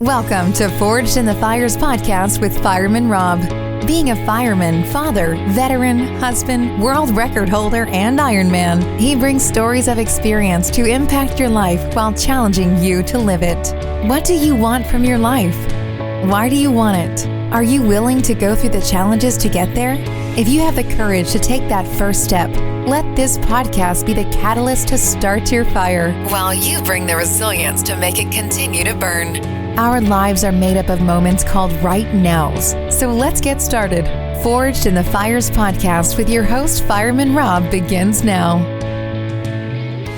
Welcome to Forged in the Fires podcast with Fireman Rob. Being a fireman, father, veteran, husband, world record holder, and Ironman, he brings stories of experience to impact your life while challenging you to live it. What do you want from your life? Why do you want it? Are you willing to go through the challenges to get there? If you have the courage to take that first step, let this podcast be the catalyst to start your fire, while you bring the resilience to make it continue to burn. Our lives are made up of moments called right nows. So let's get started. Forged in the Fires podcast with your host, Fireman Rob, begins now.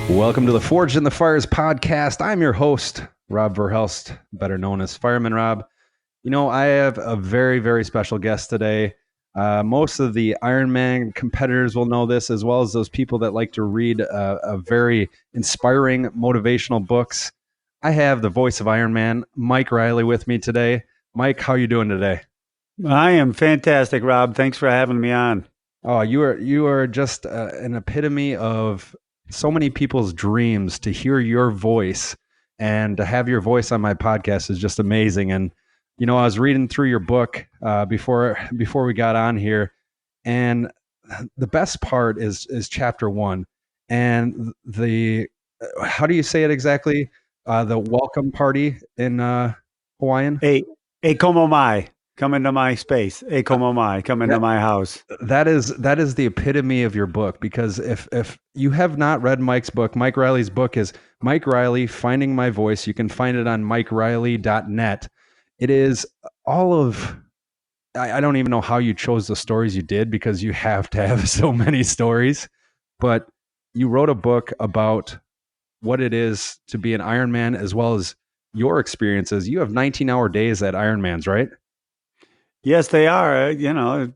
Welcome to the Forged in the Fires podcast. I'm your host, Rob Verhelst, better known as Fireman Rob. You know, I have a very, very special guest today. Most of the Ironman competitors will know this, as well as those people that like to read a very inspiring motivational books. I have the voice of Ironman, Mike Reilly, with me today. Mike, how are you doing today? I am fantastic, Rob. Thanks for having me on. Oh, you are just an epitome of so many people's dreams. To hear your voice and to have your voice on my podcast is just amazing. And you know, I was reading through your book before we got on here, and the best part is chapter 1, and the how do you say it exactly? The welcome party in Hawaiian. E como mai, come into my space. E como mai, come into my house. That is the epitome of your book, because if you have not read Mike's book, Mike Reilly's book is Mike Reilly, Finding My Voice. You can find it on mikereilly.net. It is all of, I don't even know how you chose the stories you did, because you have to have so many stories, but you wrote a book about what it is to be an Ironman, as well as your experiences. You have 19-hour days at Ironmans, right? Yes, they are. You know,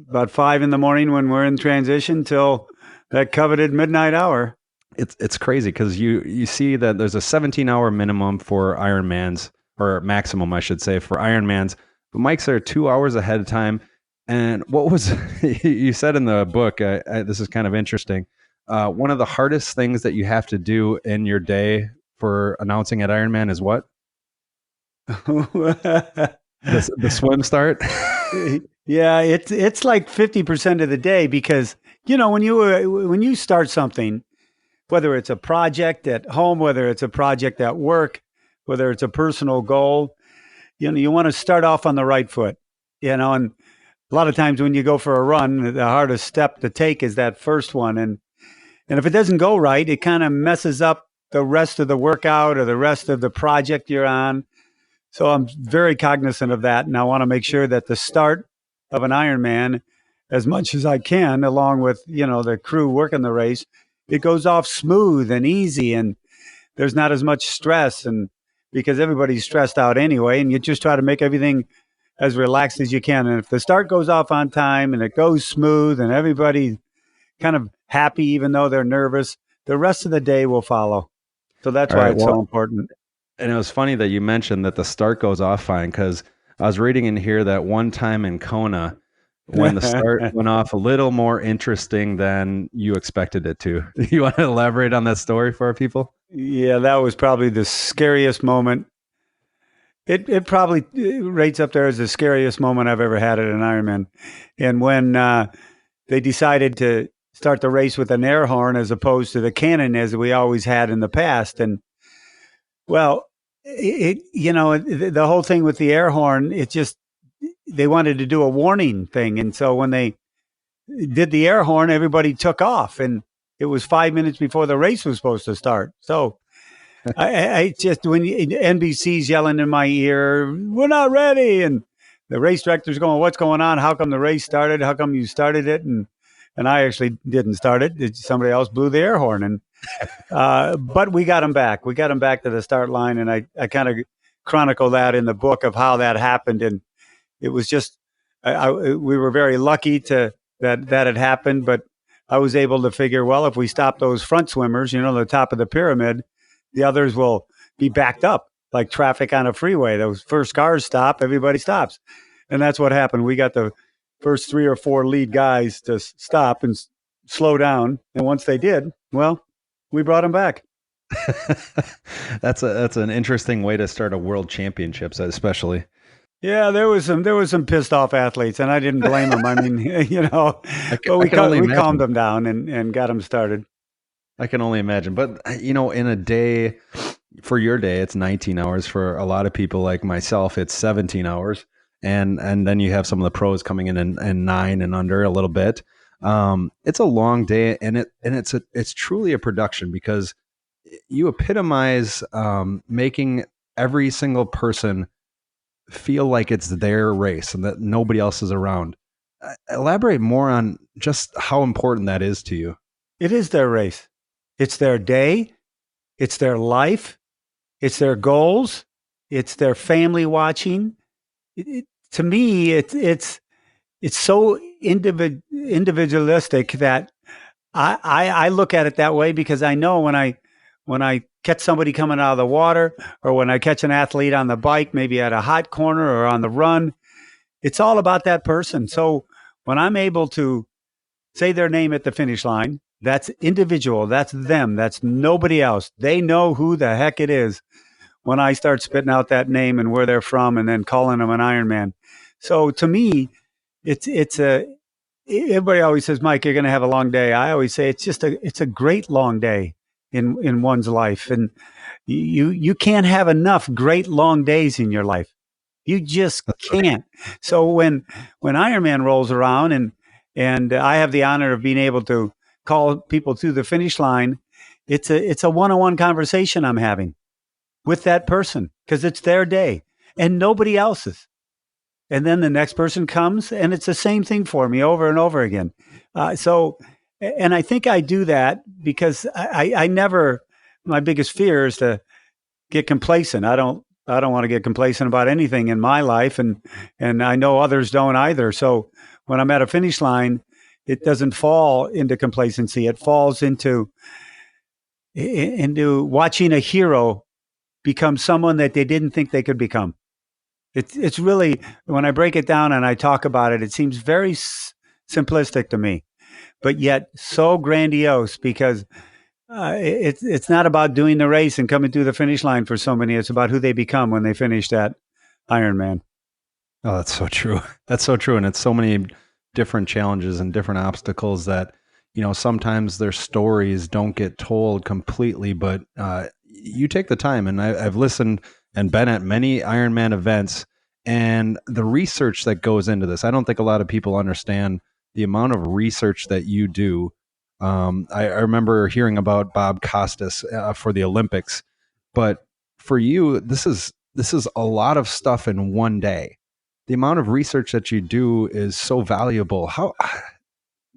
about 5 in the morning when we're in transition till that coveted midnight hour. It's crazy, because you see that there's a 17-hour minimum for Ironmans, or maximum, I should say, for Ironmans. But Mike's there 2 hours ahead of time. And what was you said in the book? This is kind of interesting. One of the hardest things that you have to do in your day for announcing at Ironman is what? the swim start. Yeah, it's like 50% of the day, because you know when you start something, whether it's a project at home, whether it's a project at work, whether it's a personal goal, you know, you want to start off on the right foot, you know, and a lot of times when you go for a run, the hardest step to take is that first one. And if it doesn't go right, it kind of messes up the rest of the workout or the rest of the project you're on. So I'm very cognizant of that. And I want to make sure that the start of an Ironman, as much as I can, along with, you know, the crew working the race, it goes off smooth and easy, and there's not as much stress, and because everybody's stressed out anyway, and you just try to make everything as relaxed as you can. And if the start goes off on time and it goes smooth and everybody kind of happy, even though they're nervous, the rest of the day will follow. So that's why it's so important. And it was funny that you mentioned that the start goes off fine, because I was reading in here that one time in Kona, when the start went off a little more interesting than you expected it to. You want to elaborate on that story for our people? Yeah, that was probably the scariest moment. It probably rates up there as the scariest moment I've ever had at an Ironman. And when they decided to start the race with an air horn as opposed to the cannon as we always had in the past. And well, you know, the whole thing with the air horn, they wanted to do a warning thing. And so when they did the air horn, everybody took off, and it was 5 minutes before the race was supposed to start. So I just, when NBC's yelling in my ear, we're not ready. And the race director's going, what's going on? How come the race started? How come you started it? And I actually didn't start it. Somebody else blew the air horn. And but we got them back. We got them back to the start line. And I kind of chronicle that in the book of how that happened. And it was just, we were very lucky that had happened. But I was able to figure, well, if we stop those front swimmers, you know, the top of the pyramid, the others will be backed up like traffic on a freeway. Those first cars stop, everybody stops. And that's what happened. We got the first 3 or 4 lead guys to stop and slow down. And once they did, well, we brought them back. That's an interesting way to start a world championships, especially. Yeah, there was some pissed off athletes, and I didn't blame them. I mean, but I can only we calmed imagine. them down and got them started. I can only imagine. But in a day, for your day, it's 19 hours. For a lot of people like myself, it's 17 hours. And then you have some of the pros coming in and 9 and under a little bit. It's a long day, and it's truly a production because you epitomize making every single person feel like it's their race and that nobody else is around. Elaborate more on just how important that is to you. It is their race. It's their day. It's their life. It's their goals. It's their family watching. To me, it's so individualistic that I look at it that way because I know when I catch somebody coming out of the water or when I catch an athlete on the bike, maybe at a hot corner or on the run, it's all about that person. So when I'm able to say their name at the finish line, that's individual. That's them. That's nobody else. They know who the heck it is when I start spitting out that name and where they're from and then calling them an Ironman. So to me, it's a everybody always says, Mike, you're going to have a long day. I always say it's a great long day in one's life, and you can't have enough great long days in your life. You just can't. So when Ironman rolls around and I have the honor of being able to call people to the finish line, it's a one-on-one conversation I'm having with that person because it's their day and nobody else's. And then the next person comes and it's the same thing for me over and over again. And I think I do that because I never, my biggest fear is to get complacent. I don't want to get complacent about anything in my life. And I know others don't either. So when I'm at a finish line, it doesn't fall into complacency. It falls into watching a hero become someone that they didn't think they could become. It's really, when I break it down and I talk about it, it seems very simplistic to me, but yet so grandiose because it's not about doing the race and coming through the finish line for so many. It's about who they become when they finish that Ironman. Oh, that's so true. That's so true. And it's so many different challenges and different obstacles that, sometimes their stories don't get told completely, but you take the time. And I've listened and been at many Ironman events, and the research that goes into this. I don't think a lot of people understand the amount of research that you do. I remember hearing about Bob Costas for the Olympics, but for you, this is a lot of stuff in one day. The amount of research that you do is so valuable. How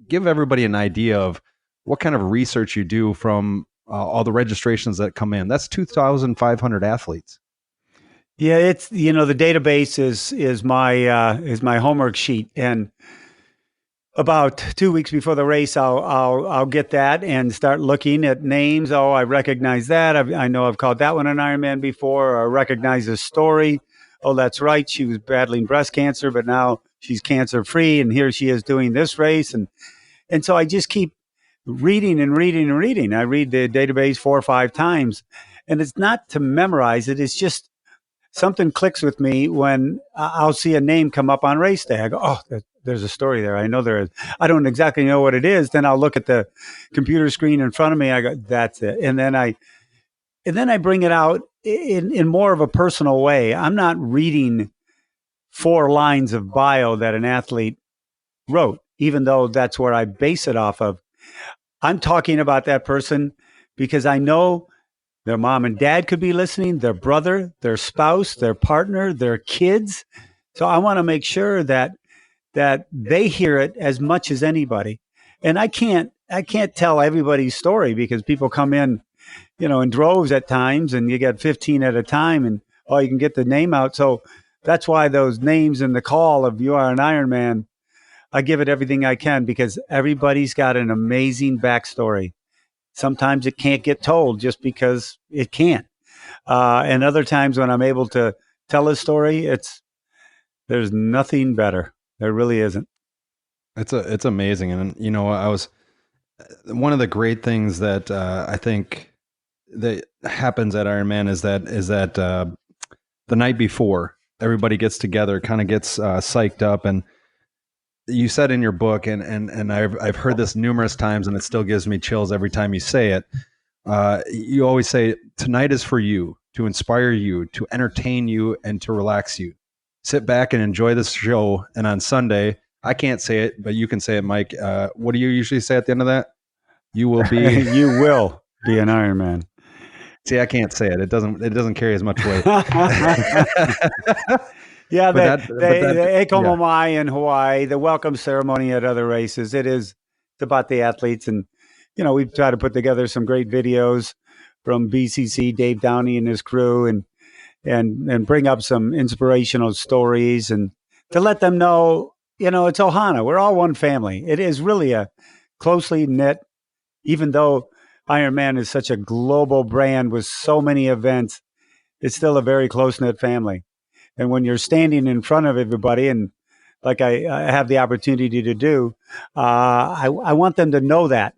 give everybody an idea of what kind of research you do from all the registrations that come in. That's 2,500 athletes. Yeah, it's the database is my homework sheet, and about 2 weeks before the race, I'll get that and start looking at names. Oh, I recognize that. I know I've called that one an Ironman before. Or I recognize this story. Oh, that's right. She was battling breast cancer, but now she's cancer free, and here she is doing this race, and so I just keep reading and reading and reading. I read the database 4 or 5 times, and it's not to memorize it. It's just something clicks with me when I'll see a name come up on race day. I go, oh, there's a story there. I know there is. I don't exactly know what it is. Then I'll look at the computer screen in front of me. I go, that's it. And then I bring it out in more of a personal way. I'm not reading 4 lines of bio that an athlete wrote, even though that's where I base it off of. I'm talking about that person because I know their mom and dad could be listening, their brother, their spouse, their partner, their kids. So I want to make sure that they hear it as much as anybody. And I can't tell everybody's story because people come in, in droves at times, and you get 15 at a time, and you can get the name out. So that's why those names in the call of "You Are an Ironman," I give it everything I can because everybody's got an amazing backstory. Sometimes it can't get told just because it can't. And other times when I'm able to tell a story, there's nothing better. There really isn't. It's amazing. And, I was one of the great things that I think that happens at Ironman is that the night before everybody gets together, kind of gets psyched up, and you said in your book, and I've heard this numerous times, and it still gives me chills every time you say it. You always say, tonight is for you, to inspire you, to entertain you, and to relax you. Sit back and enjoy this show. And on Sunday, I can't say it, but you can say it, Mike. What do you usually say at the end of that? You will be. You will be an Ironman. See, I can't say it. It doesn't carry as much weight. Yeah, the Ekomomai in Hawaii, the welcome ceremony at other races. It's about the athletes, and we've tried to put together some great videos from BCC, Dave Downey and his crew, and bring up some inspirational stories, and to let them know, it's Ohana. We're all one family. It is really a closely knit, even though Ironman is such a global brand with so many events, it's still a very close-knit family. And when you're standing in front of everybody, and like I have the opportunity to do, I want them to know that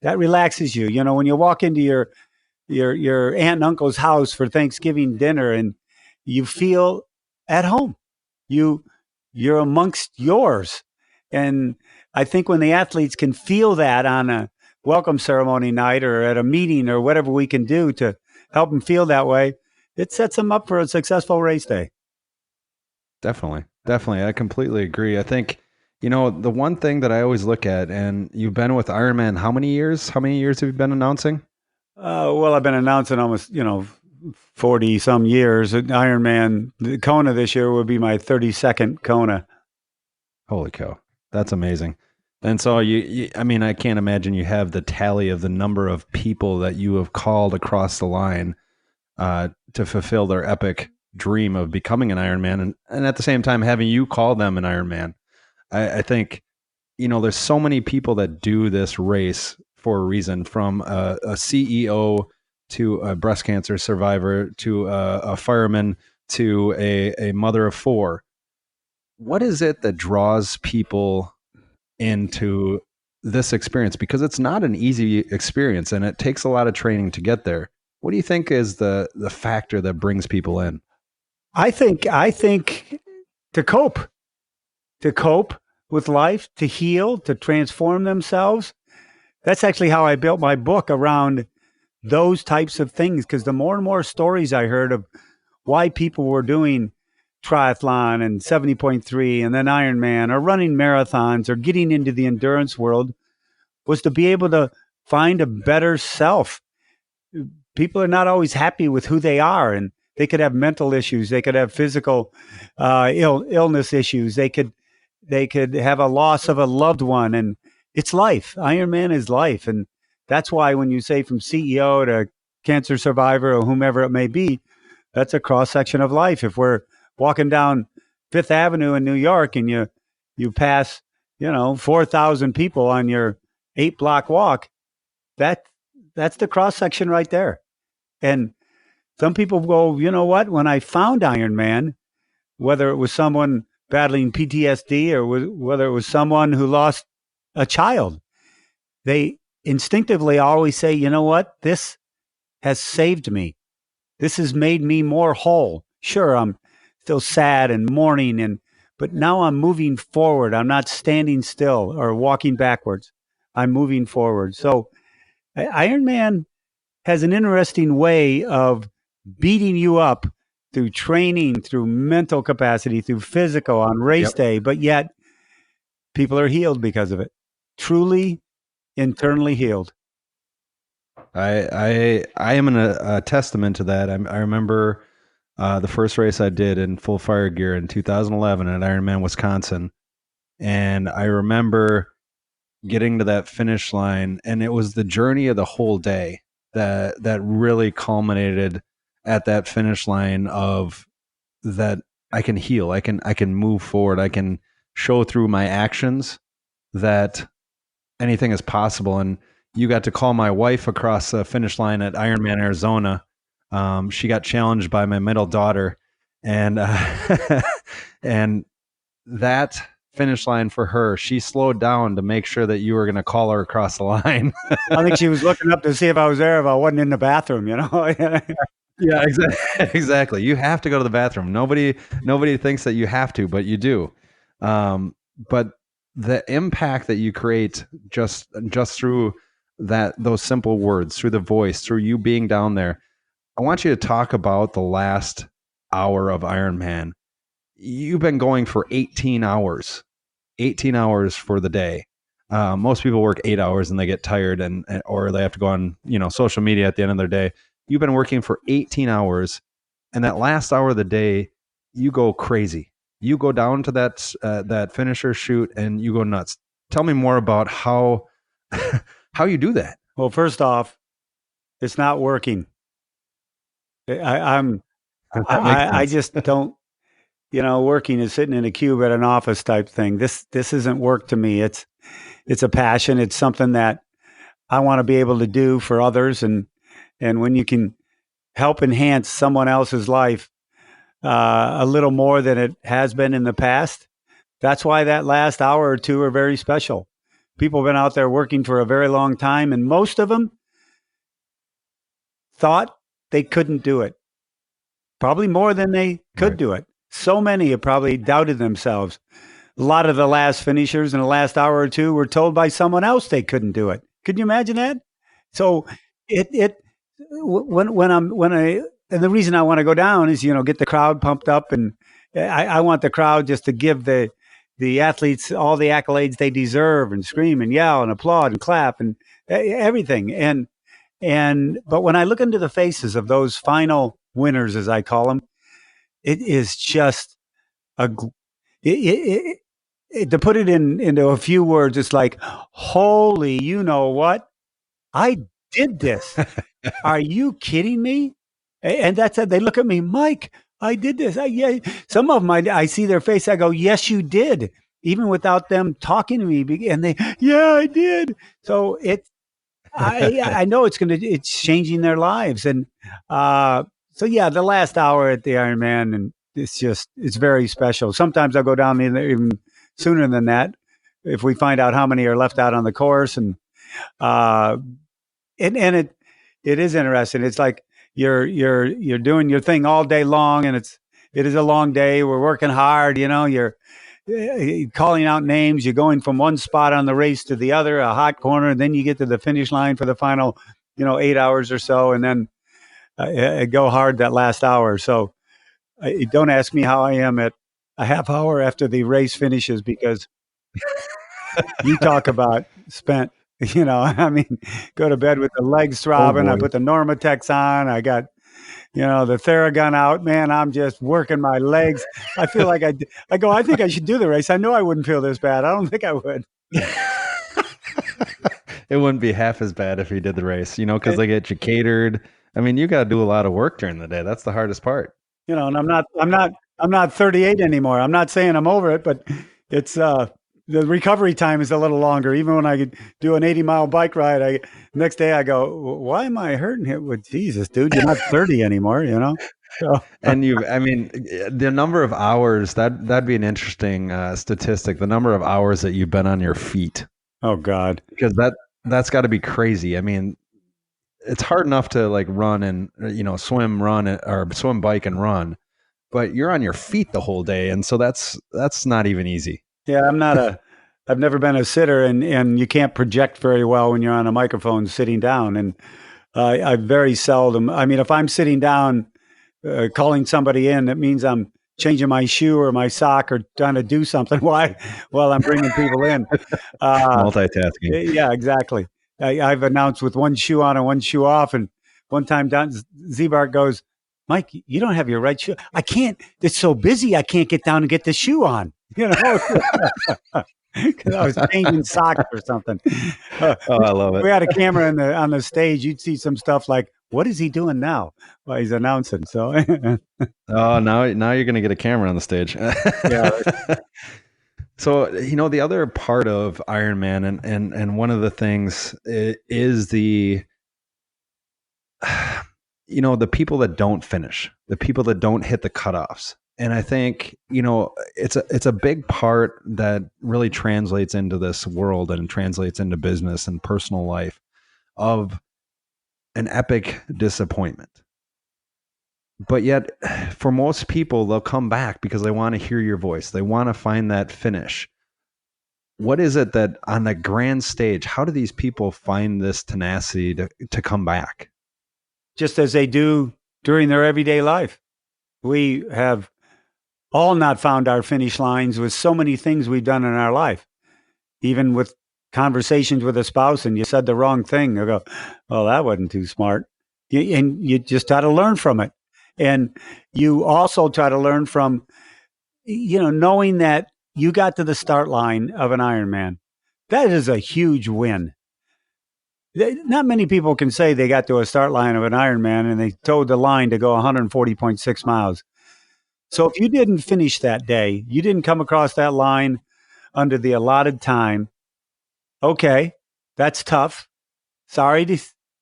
relaxes you. When you walk into your aunt and uncle's house for Thanksgiving dinner, and you feel at home, you're amongst yours. And I think when the athletes can feel that on a welcome ceremony night or at a meeting or whatever we can do to help them feel that way, it sets them up for a successful race day. Definitely. I completely agree. I think, the one thing that I always look at, and you've been with Ironman how many years? How many years have you been announcing? Well, I've been announcing almost, 40 some years. Ironman, the Kona this year will be my 32nd Kona. Holy cow. That's amazing. And so I can't imagine you have the tally of the number of people that you have called across the line to fulfill their epic dream of becoming an Ironman, and at the same time having you call them an Ironman. I think, there's so many people that do this race for a reason, from a CEO to a breast cancer survivor to a fireman to a mother of four. What is it that draws people into this experience? Because it's not an easy experience, and it takes a lot of training to get there. What do you think is the factor that brings people in? I think to cope with life, to heal, to transform themselves. That's actually how I built my book, around those types of things. Because the more and more stories I heard of why people were doing triathlon and 70.3 and then Ironman, or running marathons, or getting into the endurance world, was to be able to find a better self. People are not always happy with who they are, and they could have mental issues. They could have physical illness issues. They could have a loss of a loved one, and it's life. Ironman is life, and that's why when you say from CEO to cancer survivor or whomever it may be, that's a cross section of life. If we're walking down Fifth Avenue in New York and you pass 4,000 people on your 8-block walk, that's the cross section right there. And some people go, you know what? When I found Ironman, whether it was someone battling PTSD or whether it was someone who lost a child, they instinctively always say, you know what? This has saved me. This has made me more whole. Sure, I'm still sad and mourning, but now I'm moving forward. I'm not standing still or walking backwards. I'm moving forward. So Ironman has an interesting way of beating you up through training, through mental capacity, through physical on race day, but yet people are healed because of it. Truly internally healed. I am a testament to that. I remember the first race I did in full fire gear in 2011 at Ironman Wisconsin, and I remember getting to that finish line, and it was the journey of the whole day that really culminated at that finish line of that I can heal, I can move forward, I can show through my actions that anything is possible. And you got to call my wife across the finish line at Ironman Arizona. She got challenged by my middle daughter, and and that finish line for her, she slowed down to make sure that you were going to call her across the line. I think she was looking up to see if I was there, if I wasn't in the bathroom, Yeah, exactly. Exactly. You have to go to the bathroom. Nobody thinks that you have to, but you do. But the impact that you create just through those simple words, through the voice, through you being down there. I want you to talk about the last hour of Ironman. You've been going for 18 hours for the day. Most people work 8 hours and they get tired or they have to go on, social media at the end of their day. You've been working for 18 hours, and that last hour of the day, you go crazy. You go down to that finisher chute and you go nuts. Tell me more about how you do that. Well, first off, it's not working. I just don't, working is sitting in a cube at an office type thing. This isn't work to me. It's a passion. It's something that I want to be able to do for others. And when you can help enhance someone else's life a little more than it has been in the past, that's why that last hour or two are very special. People have been out there working for a very long time, and most of them thought they couldn't do it. Probably more than they could do it. So many have probably doubted themselves. A lot of the last finishers in the last hour or two were told by someone else they couldn't do it. Could you imagine that? So and the reason I want to go down is, get the crowd pumped up, and I want the crowd just to give the athletes all the accolades they deserve, and scream and yell and applaud and clap and everything. But when I look into the faces of those final winners, as I call them, it is just to put it into a few words, it's like, holy, you know what? I did this. Are you kidding me? And that's it. They look at me, Mike, I did this. Yeah. Some of them, I see their face. I go, yes, you did. Even without them talking to me. And they, yeah, I did. So I know it's changing their lives. And so, yeah, the last hour at the Ironman, and it's very special. Sometimes I'll go down even sooner than that if we find out how many are left out on the course. And it is interesting. It's like you're doing your thing all day long, and it is a long day. We're working hard. You're calling out names. You're going from one spot on the race to the other, a hot corner, and then you get to the finish line for the final, 8 hours or so, and then go hard that last hour. So don't ask me how I am at a half hour after the race finishes, because you talk about spent. Go to bed with the legs throbbing. I put the Normatex on. I got, the Theragun out. Man, I'm just working my legs. I feel like I think I should do the race. I know I wouldn't feel this bad. I don't think I would. It wouldn't be half as bad if you did the race, because they get you catered. I mean, you got to do a lot of work during the day. That's the hardest part. And I'm not 38 anymore. I'm not saying I'm over it, but it's, the recovery time is a little longer. Even when I could do an 80-mile bike ride, next day I go, why am I hurting here? Well, Jesus, dude, you're not 30 anymore, So. And the number of hours, that'd be an interesting statistic. The number of hours that you've been on your feet. Oh God. Because that's got to be crazy. I mean, it's hard enough to like run and, swim, run, or swim, bike and run, but you're on your feet the whole day. And so that's not even easy. Yeah, I've never been a sitter, and you can't project very well when you're on a microphone sitting down. And I very seldom, if I'm sitting down calling somebody in, that means I'm changing my shoe or my sock or trying to do something while I'm bringing people in. Multitasking. Yeah, exactly. I've announced with one shoe on and one shoe off. And one time Z-Bart goes, Mike, you don't have your right shoe. I can't. It's so busy. I can't get down and get the shoe on. Because I was changing socks or something. I love it. We had a camera on the stage. You'd see some stuff like, what is he doing now? Well, he's announcing. So, now you're going to get a camera on the stage. Yeah. So, the other part of Ironman and one of the things is the people that don't finish, the people that don't hit the cutoffs. And I think, it's a big part that really translates into this world and translates into business and personal life of an epic disappointment. But yet, for most people, they'll come back because they want to hear your voice. They want to find that finish. What is it that on the grand stage, how do these people find this tenacity to come back? Just as they do during their everyday life. We have all not found our finish lines with so many things we've done in our life, even with conversations with a spouse, and you said the wrong thing. They go, "Well, that wasn't too smart." And you just try to learn from it. And you also try to learn from, knowing that you got to the start line of an Ironman. That is a huge win. Not many people can say they got to a start line of an Ironman and they towed the line to go 140.6 miles. So if you didn't finish that day, you didn't come across that line under the allotted time, okay, that's tough. Sorry to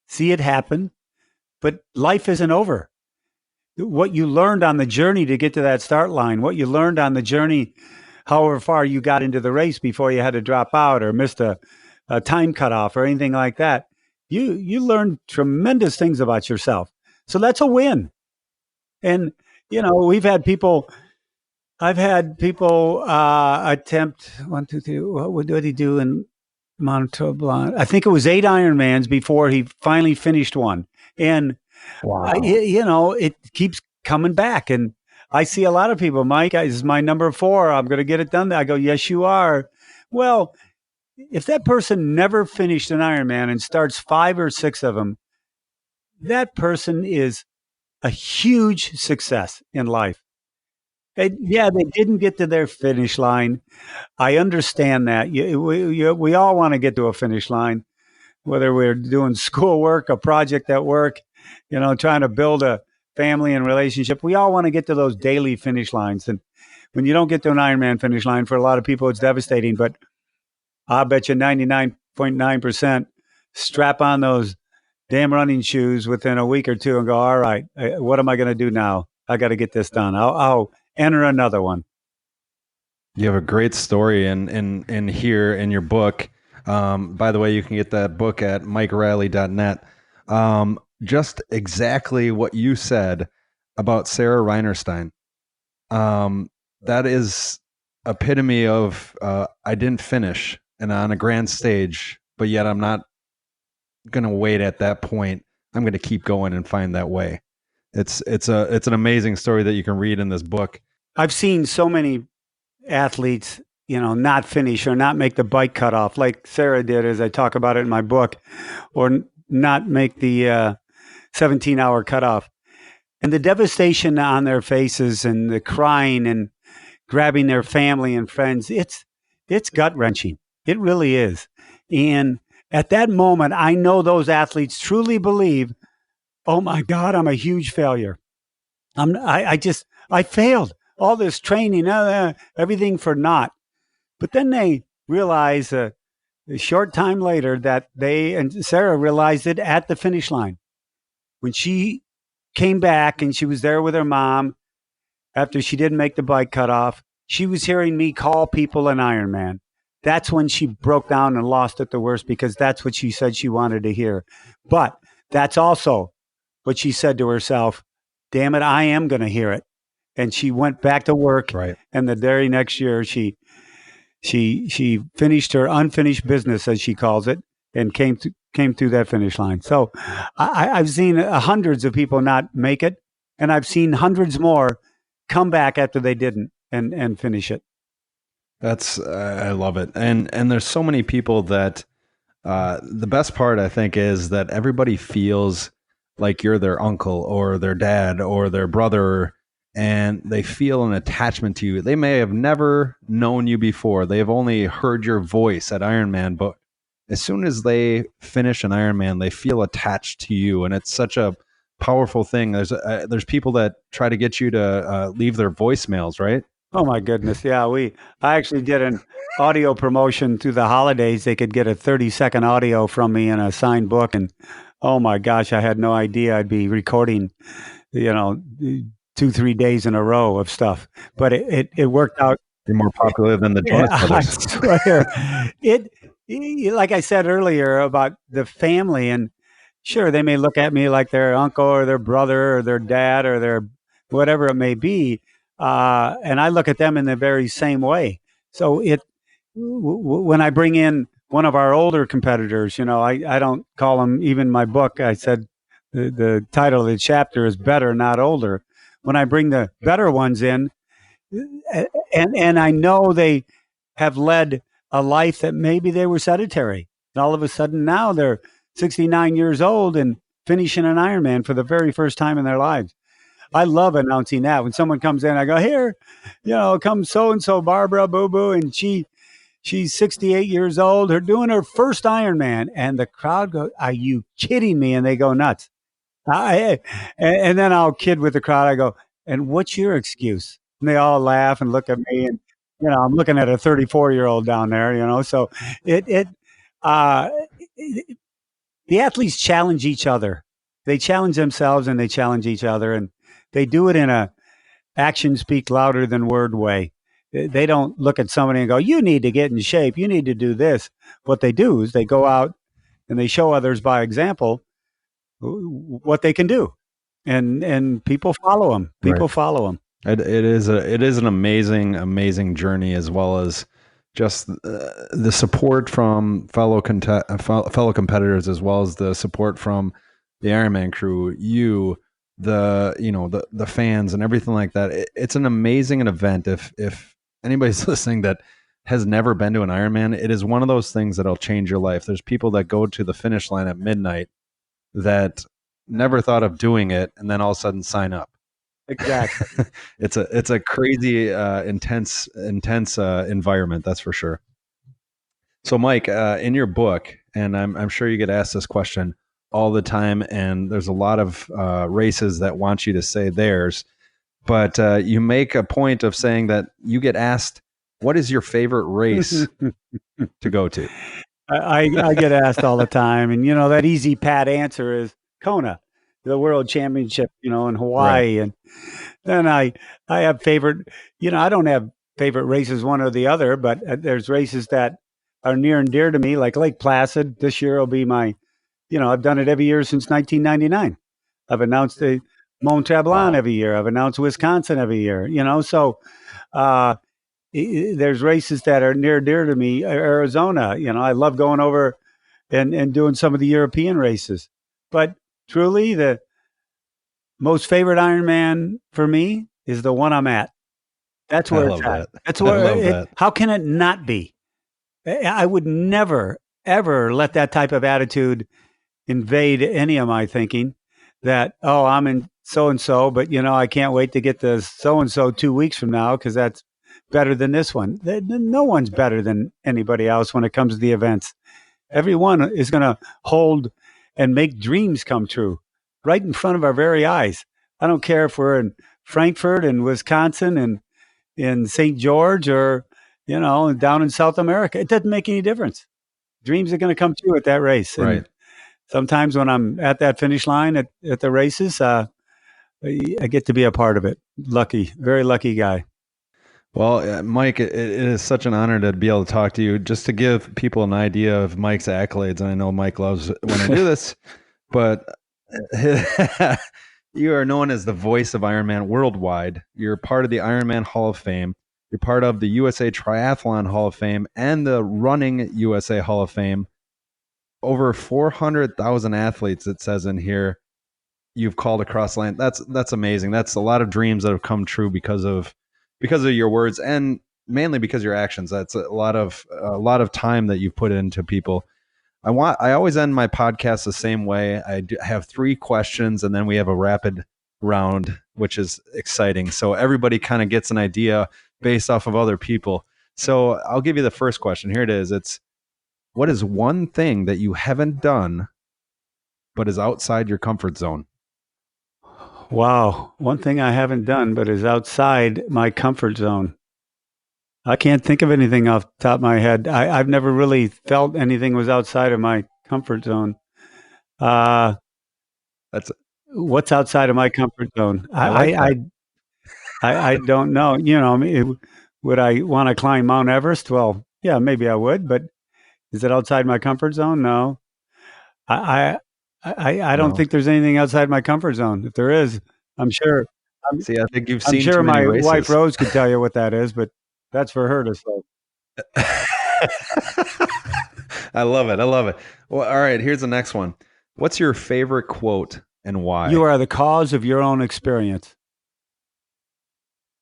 see it happen, but life isn't over. What you learned on the journey to get to that start line, what you learned on the journey, however far you got into the race before you had to drop out or missed a time cutoff or anything like that, you learned tremendous things about yourself. So that's a win. And I've had people attempt 1, 2, 3. What did he do in Montauban? I think it was 8 Ironmans before he finally finished one. And Wow. it keeps coming back. And I see a lot of people, Mike, this is my number 4. I'm going to get it done. I go, yes, you are. Well, if that person never finished an Ironman and starts 5 or 6 of them, that person is a huge success in life. And yeah, they didn't get to their finish line. I understand that. We all want to get to a finish line, whether we're doing schoolwork, a project at work, trying to build a family and relationship. We all want to get to those daily finish lines. And when you don't get to an Ironman finish line, for a lot of people, it's devastating. But I bet you 99.9% strap on those damn running shoes within a week or two and go, all right, what am I going to do now? I got to get this done. I'll enter another one. You have a great story in here in your book. By the way, you can get that book at mikereilly.net. Just exactly what you said about Sarah Reinerstein. That is epitome of I didn't finish and on a grand stage, but yet I'm not going to wait at that point. I'm going to keep going and find that way. It's an amazing story that you can read in this book. I've seen so many athletes, not finish or not make the bike cutoff like Sarah did, as I talk about it in my book, or not make the 17-hour cutoff. And the devastation on their faces and the crying and grabbing their family and friends, it's gut-wrenching. It really is. And at that moment, I know those athletes truly believe, oh my God, I'm a huge failure. I failed. All this training, everything for naught. But then they realize a short time later that and Sarah realized it at the finish line. When she came back and she was there with her mom after she didn't make the bike cutoff, she was hearing me call people an Ironman. That's when she broke down and lost it the worst, because that's what she said she wanted to hear. But that's also what she said to herself, damn it, I am going to hear it. And she went back to work. Right. And the very next year, she finished her unfinished business, as she calls it, and came through that finish line. So I've seen hundreds of people not make it, and I've seen hundreds more come back after they didn't and finish it. I love it. And there's so many people that the best part, I think, is that everybody feels like you're their uncle or their dad or their brother, and they feel an attachment to you. They may have never known you before. They've only heard your voice at Ironman, but as soon as they finish an Ironman, they feel attached to you. And it's such a powerful thing. There's people that try to get you to leave their voicemails, right? Oh my goodness. Yeah. I actually did an audio promotion through the holidays. They could get a 30-second audio from me in a signed book. And oh my gosh, I had no idea I'd be recording, 2-3 days in a row of stuff. But it worked out. You're more popular than the Jonas I Brothers. swear, like I said earlier about the family, and sure, they may look at me like their uncle or their brother or their dad or their whatever it may be, and I look at them in the very same way. So when I bring in one of our older competitors, I don't call them, even my book, I said the title of the chapter is Better, Not Older. When I bring the better ones in, and I know they have led a life that maybe they were sedentary, and all of a sudden now they're 69 years old and finishing an Ironman for the very first time in their lives. I love announcing that. When someone comes in, I go, here, comes so-and-so Barbara Boo Boo, and she's 68 years old. Her doing her first Ironman. And the crowd goes, are you kidding me? And they go nuts. And then I'll kid with the crowd. I go, and what's your excuse? And they all laugh and look at me. And, I'm looking at a 34-year-old down there, so the athletes challenge each other. They challenge themselves and they challenge each other. And they do it in a actions speak louder than word way. They don't look at somebody and go, you need to get in shape. You need to do this. What they do is they go out and they show others by example what they can do. And people follow them. People follow them. It is an amazing journey, as well as just the support from fellow competitors, as well as the support from the Ironman crew, the fans and everything like that. It's an amazing event. If anybody's listening that has never been to an Ironman, it is one of those things that'll change your life. There's people that go to the finish line at midnight that never thought of doing it, and then all of a sudden sign up. Exactly. It's a crazy, intense environment. That's for sure. So Mike, in your book, and I'm sure you get asked this question all the time, and there's a lot of races that want you to say theirs, but you make a point of saying that you get asked, what is your favorite race to go to? I get asked all the time, and that easy pat answer is Kona, the World Championship, in Hawaii. Right. And then I have favorite, I don't have favorite races one or the other, but there's races that are near and dear to me, like Lake Placid. This year will be my, I've done it every year since 1999. I've announced the Mont Tremblant every year. I've announced Wisconsin every year, so there's races that are near and dear to me. Arizona, I love going over and doing some of the European races. But truly, the most favorite Ironman for me is the one I'm at. That's where it's at. That's where how can it not be? I would never, ever let that type of attitude invade any of my thinking that, I'm in so-and-so, but, I can't wait to get to so-and-so 2 weeks from now because that's better than this one. No one's better than anybody else when it comes to the events. Everyone is going to hold and make dreams come true right in front of our very eyes. I don't care if we're in Frankfurt and Wisconsin and in St. George or, down in South America. It doesn't make any difference. Dreams are going to come true at that race. And right. Sometimes when I'm at that finish line at the races, I get to be a part of it. Lucky, very lucky guy. Well, Mike, it is such an honor to be able to talk to you. Just to give people an idea of Mike's accolades, and I know Mike loves when I do this, but you are known as the voice of Ironman worldwide. You're part of the Ironman Hall of Fame. You're part of the USA Triathlon Hall of Fame and the Running USA Hall of Fame. Over 400,000 athletes, it says in here, you've called across the land. That's amazing. That's a lot of dreams that have come true because of your words, and mainly because of your actions. That's a lot of time that you've put into people. I always end my podcast the same way. I have 3 questions, and then we have a rapid round, which is exciting. So everybody kind of gets an idea based off of other people. So I'll give you the first question. Here it is. It's, what is one thing that you haven't done but is outside your comfort zone? Wow. One thing I haven't done, but is outside my comfort zone. I can't think of anything off the top of my head. I've never really felt anything was outside of my comfort zone. What's outside of my comfort zone? I I don't know. I mean, would I want to climb Mount Everest? Well, yeah, maybe I would, but is it outside my comfort zone? No. I I don't No. think there's anything outside my comfort zone. If there is, I'm sure I'm, See, I think you've I'm seen too sure many my wife races. Rose could tell you what that is, but that's for her to say. I love it. I love it. Well, all right, here's the next one. What's your favorite quote and You why? are the cause of your own experience.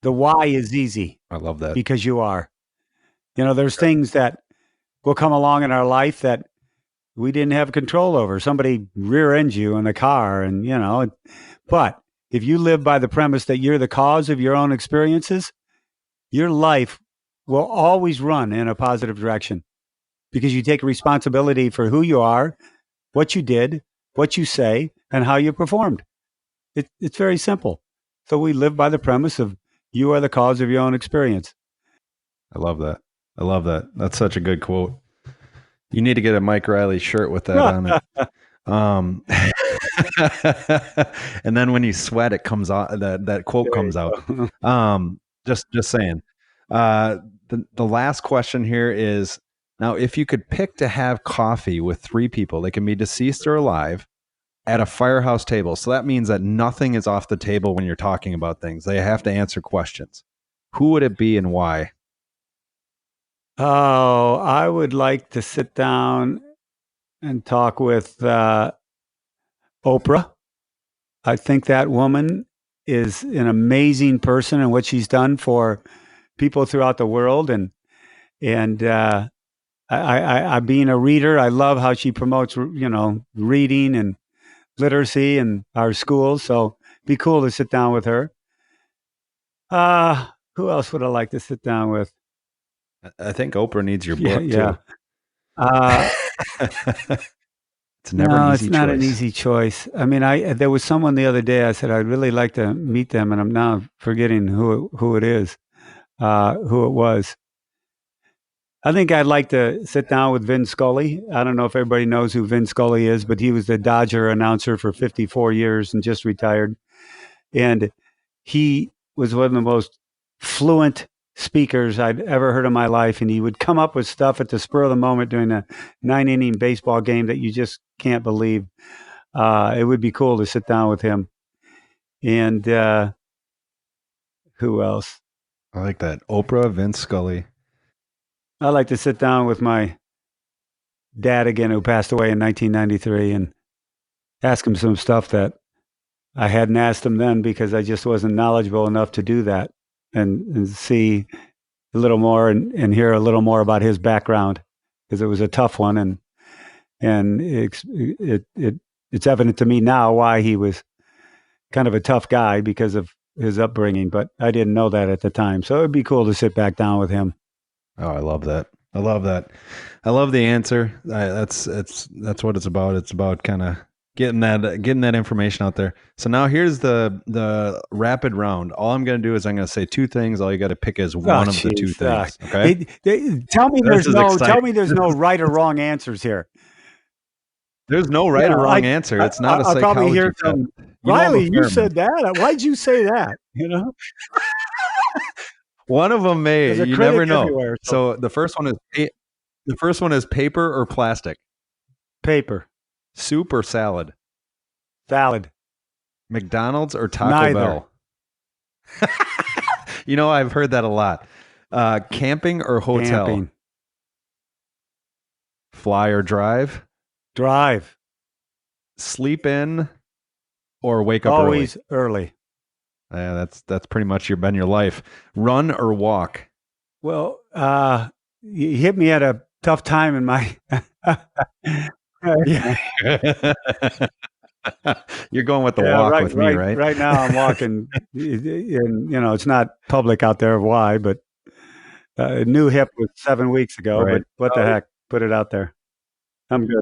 The why is easy I love that. because you are. There's things that will come along in our life that we didn't have control over. Somebody rear ends you in a car, but if you live by the premise that you're the cause of your own experiences, your life will always run in a positive direction because you take responsibility for who you are, what you did, what you say, and how you performed. It's very simple. So we live by the premise of you are the cause of your own experience. I love that. I love that. That's such a good quote. You need to get a Mike Reilly shirt with that on it. And then when you sweat, it comes out. That quote There you comes out. go. Just saying. The last question here is now: if you could pick to have coffee with three people, they can be deceased or alive, at a firehouse table. So that means that nothing is off the table when you're talking about things. They have to answer questions. Who would it be and why? Oh, I would like to sit down and talk with Oprah. I think that woman is an amazing person and what she's done for people throughout the world. And I being a reader, I love how she promotes reading and literacy in our schools. So be cool to sit down with her. Who else would I like to sit down with? I think Oprah needs your Yeah, book yeah. too. Uh, It's never an no, easy it's not an choice. easy choice. I mean, there was someone the other day. I said I'd really like to meet them, and I'm now forgetting who it is, who it was. I think I'd like to sit down with Vin Scully. I don't know if everybody knows who Vin Scully is, but he was the Dodger announcer for 54 years and just retired. And he was one of the most fluent speakers I'd ever heard in my life. And he would come up with stuff at the spur of the moment during a 9 inning baseball game that you just can't believe. It would be cool to sit down with him. And who else? I like that. Oprah, Vince Scully. I'd like to sit down with my dad again, who passed away in 1993, and ask him some stuff that I hadn't asked him then because I just wasn't knowledgeable enough to do that, and see a little more and hear a little more about his background because it was a tough one, and it's evident to me now why he was kind of a tough guy because of his upbringing, but I didn't know that at the time. So it'd be cool to sit back down with him. Oh, I love that. I love that. I love the answer. That's what it's about. It's about kind of getting that information out there. So now here's the rapid round. All I'm going to do is I'm going to say two things. All you got to pick is one of the two things. Okay. Tell me This is exciting. there's no right or wrong answers here. There's no right or wrong answer. It's not a I'll probably psychology hear test. from You know I'm a Reilly. You fireman. said that. Why'd you say that? One of them may. There's a You critic never know. everywhere, So the first one is paper or plastic. paper, Soup or salad. salad, McDonald's or Taco neither. Bell. I've heard that a lot. Camping or hotel. Camping, Fly or drive. drive, Sleep in or wake up always early. early. That's pretty much been your life. Run or walk. Well, you hit me at a tough time in my. Yeah. You're going with the walk with me, right? Right now, I'm walking, and it's not public out there why, but new hip was 7 weeks ago. Right. But what the heck? Put it out there. I'm good.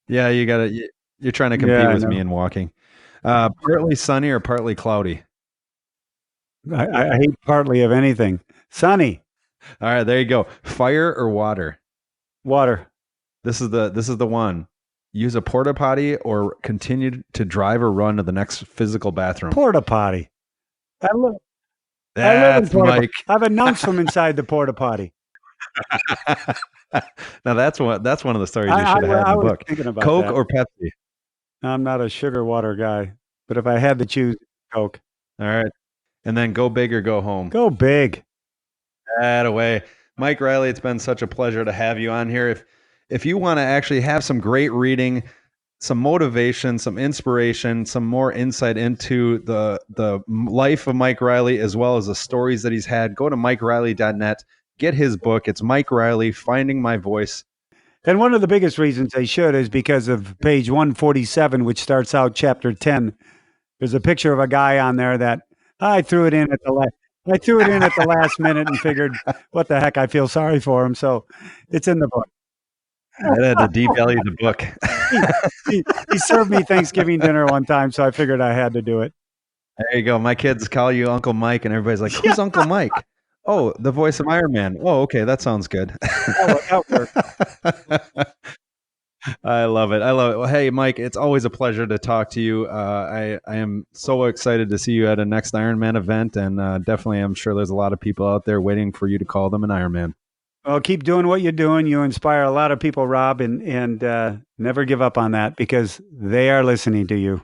Yeah, you got to. You're trying to compete Yeah, I with know. me in walking. Partly sunny or partly cloudy. I hate partly of anything. Sunny, All right, there you go. Fire or water. water, This is the one. Use a porta potty or continue to drive or run to the next physical bathroom. porta potty. That's Mike. I've announced from inside the porta potty. Now that's one of the stories you should have had in the book. Thinking about Coke that. or Pepsi? I'm not a sugar water guy, but if I had to choose, Coke. All right. And then go big or go home. Go big. That away. Mike Reilly, it's been such a pleasure to have you on here. If you want to actually have some great reading, some motivation, some inspiration, some more insight into the life of Mike Reilly, as well as the stories that he's had, go to MikeReilly.net. Get his book. It's Mike Reilly, Finding My Voice. And one of the biggest reasons they should is because of page 147, which starts out chapter 10. There's a picture of a guy on there that I threw it in at the last minute and figured, what the heck, I feel sorry for him. So it's in the book. I had to devalue the book. He served me Thanksgiving dinner one time, so I figured I had to do it. There you go. My kids call you Uncle Mike, and everybody's like, who's Uncle Mike? Oh, the voice of Iron Man. Oh, okay. That sounds good. I love it. Well, hey, Mike, it's always a pleasure to talk to you. I am so excited to see you at a next Iron Man event, and definitely I'm sure there's a lot of people out there waiting for you to call them an Iron Man. Well, keep doing what you're doing. You inspire a lot of people, Rob, and never give up on that because they are listening to you.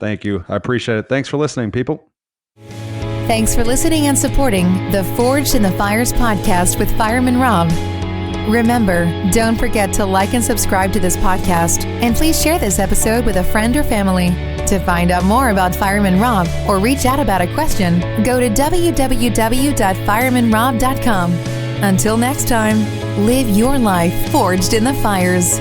Thank you. I appreciate it. Thanks for listening, people. Thanks for listening and supporting the Forged in the Fires podcast with Fireman Rob. Remember, don't forget to like and subscribe to this podcast, and please share this episode with a friend or family. To find out more about Fireman Rob or reach out about a question, go to www.firemanrob.com. Until next time, live your life forged in the fires.